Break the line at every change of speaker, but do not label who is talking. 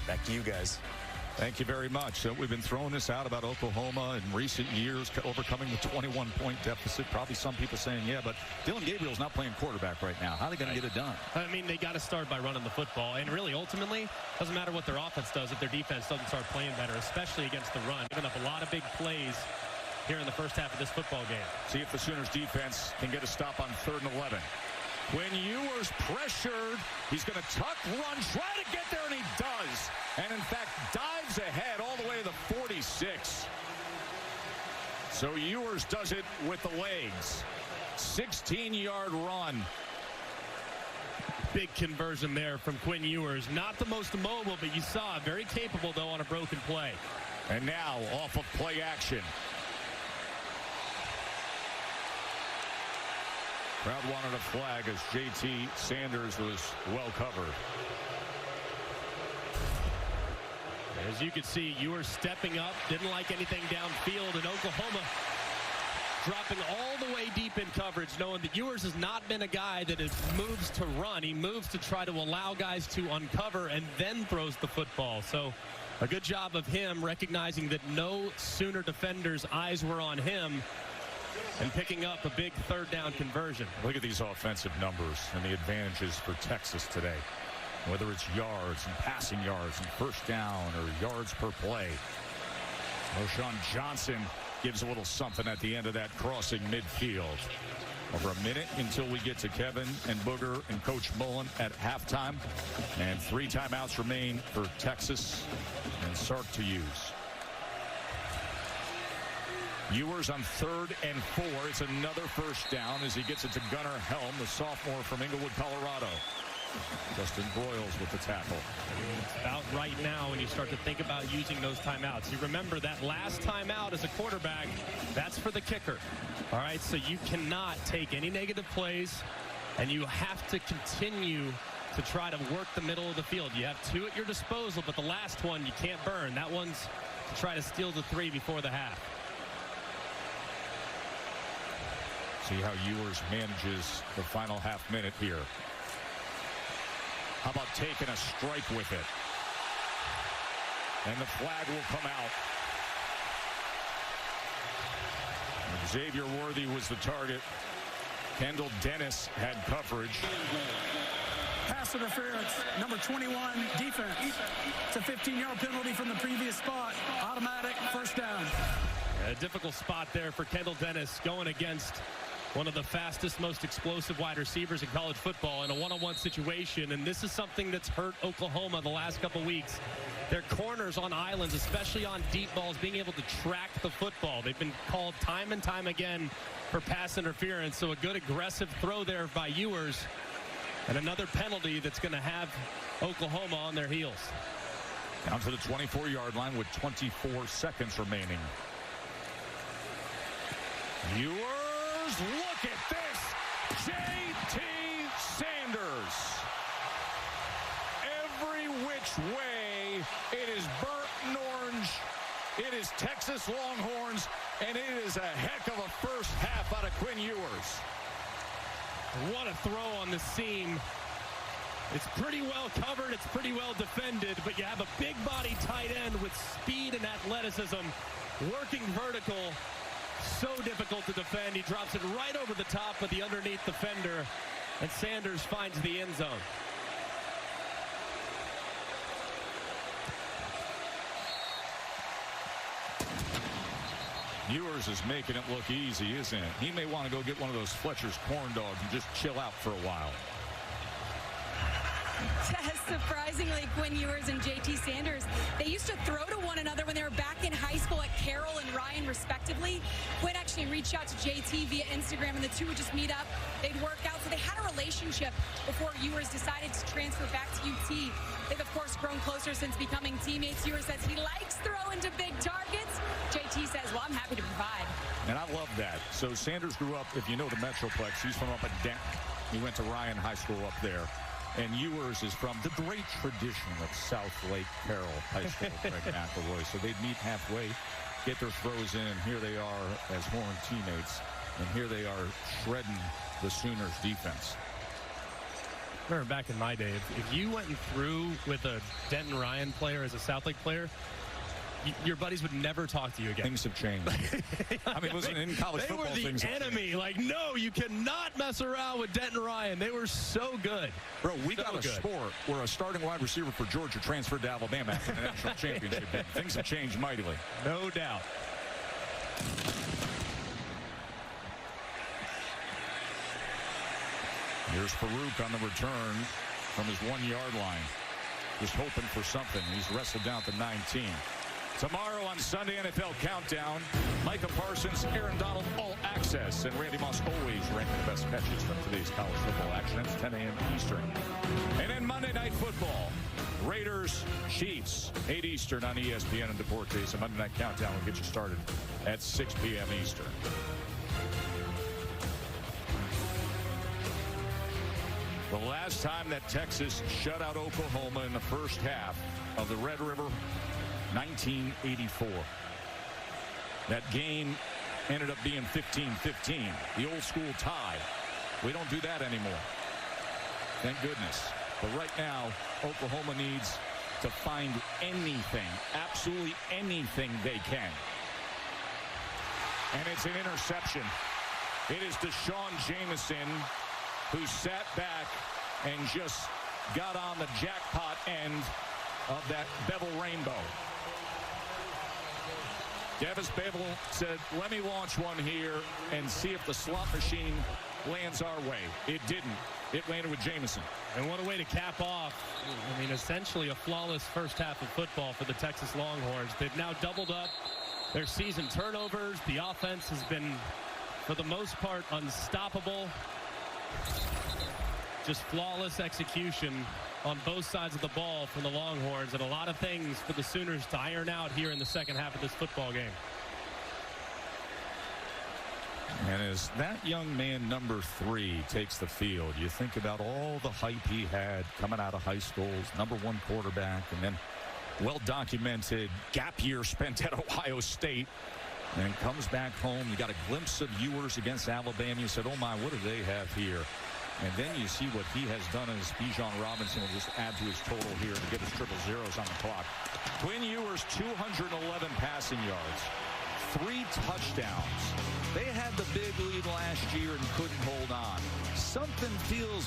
Back to you guys.
Thank you very much. We've been throwing this out about Oklahoma in recent years, overcoming the 21-point deficit. Probably some people saying, yeah, but Dylan Gabriel's not playing quarterback right now. How are they going to get it done?
I mean, they got to start by running the football. And really, ultimately, doesn't matter what their offense does if their defense doesn't start playing better, especially against the run. Giving up a lot of big plays here in the first half of this football game.
See if the Sooners defense can get a stop on 3rd and 11. When Ewers pressured, he's going to tuck, run, try to get there, and he does. And, in fact, dives ahead all the way to the 46. So Ewers does it with the legs. 16-yard run.
Big conversion there from Quinn Ewers. Not the most mobile, but you saw very capable, though, on a broken play.
And now off of play action. Crowd wanted a flag as J.T. Sanders was well covered.
As you can see, Ewers stepping up, didn't like anything downfield, and Oklahoma dropping all the way deep in coverage, knowing that Ewers has not been a guy that moves to run. He moves to try to allow guys to uncover and then throws the football. So a good job of him recognizing that no Sooner defenders' eyes were on him and picking up a big 3rd down conversion.
Look at these offensive numbers and the advantages for Texas today. Whether it's yards and passing yards and first down or yards per play. Roschon Johnson gives a little something at the end of that crossing midfield. Over a minute until we get to Kevin and Booger and Coach Mullen at halftime. And 3 timeouts remain for Texas and Sark to use. Ewers on 3rd and 4. It's another first down as he gets it to Gunnar Helm, the sophomore from Inglewood, Colorado. Justin Broyles with the tackle.
It's about right now when you start to think about using those timeouts. You remember that last timeout as a quarterback, that's for the kicker. All right, so you cannot take any negative plays, and you have to continue to try to work the middle of the field. You have 2 at your disposal, but the last one you can't burn. That one's to try to steal the 3 before the half.
See how Ewers manages the final half minute here. How about taking a strike with it? And the flag will come out. Xavier Worthy was the target. Kendall Dennis had coverage.
Pass interference, number 21, defense. It's a 15-yard penalty from the previous spot. Automatic first down.
A difficult spot there for Kendall Dennis going against one of the fastest, most explosive wide receivers in college football in a one-on-one situation. And this is something that's hurt Oklahoma the last couple weeks. Their corners on islands, especially on deep balls, being able to track the football. They've been called time and time again for pass interference. So a good aggressive throw there by Ewers. And another penalty that's going to have Oklahoma on their heels.
Down to the 24-yard line with 24 seconds remaining. Ewers. Look at this. J.T. Sanders. Every which way, it is burnt orange. It is Texas Longhorns, and it is a heck of a first half out of Quinn Ewers.
What a throw on the seam. It's pretty well covered. It's pretty well defended, but you have a big body tight end with speed and athleticism working vertical. So difficult to defend. He drops it right over the top of the underneath defender, and Sanders finds the end zone.
Ewers is making it look easy, isn't it? He may want to go get one of those Fletcher's corn dogs and just chill out for a while.
Surprisingly, Quinn Ewers and J.T. Sanders, they used to throw to one another when they were back in high school at Carroll and Ryan, respectively. Quinn actually reached out to J.T. via Instagram, and the two would just meet up. They'd work out, so they had a relationship before Ewers decided to transfer back to UT. They've, of course, grown closer since becoming teammates. Ewers says he likes throwing to big targets. J.T. says, well, I'm happy to provide.
And I love that. So Sanders grew up, if you know the Metroplex, he's from up at Denton. He went to Ryan High School up there. And Ewers is from the great tradition of South Lake Carroll High School, Greg McElroy. So they'd meet halfway, get their throws in, and here they are as Horn teammates. And here they are shredding the Sooners defense.
Remember back in my day, if you went through with a Denton Ryan player as a Southlake player, your buddies would never talk to you again.
Things have changed. I mean, listen, in college
they
football,
were the
things have
enemy.
changed.
Like, no, you cannot mess around with Denton Ryan. They were so good.
Bro, we
So
got a
good.
sport where a starting wide receiver for Georgia transferred to Alabama after the national championship game. Things have changed mightily.
No doubt.
Here's Farouk on the return from his 1-yard line. Just hoping for something. He's wrestled down to 19. Tomorrow on Sunday NFL Countdown, Micah Parsons, Aaron Donald, All Access, and Randy Moss always ranking the best catches from today's college football action. It's 10 a.m. Eastern. And then Monday Night Football, Raiders, Chiefs, 8 Eastern on ESPN and Deportes. A Monday Night Countdown will get you started at 6 p.m. Eastern. The last time that Texas shut out Oklahoma in the first half of the Red River, 1984. That game ended up being 15-15, the old school tie. We don't do that anymore. Thank goodness. But right now, Oklahoma needs to find anything, absolutely anything they can. And it's an interception. It is Deshaun Jameson who sat back and just got on the jackpot end of that Bevel rainbow. Davis Bevel said, let me launch one here and see if the slot machine lands our way. It didn't. It landed with Jameson.
And what a way to cap off, I mean, essentially a flawless first half of football for the Texas Longhorns. They've now doubled up their season turnovers. The offense has been, for the most part, unstoppable. Just flawless execution on both sides of the ball from the Longhorns, and a lot of things for the Sooners to iron out here in the second half of this football game.
And as that young man, number 3, takes the field, you think about all the hype he had coming out of high school, #1 quarterback, and then well-documented gap year spent at Ohio State, and comes back home. You got a glimpse of Ewers against Alabama. You said, oh my, what do they have here? And then you see what he has done as Bijan Robinson will just add to his total here to get his triple zeros on the clock. Quinn Ewers, 211 passing yards, 3 touchdowns. They had the big lead last year and couldn't hold on. Something feels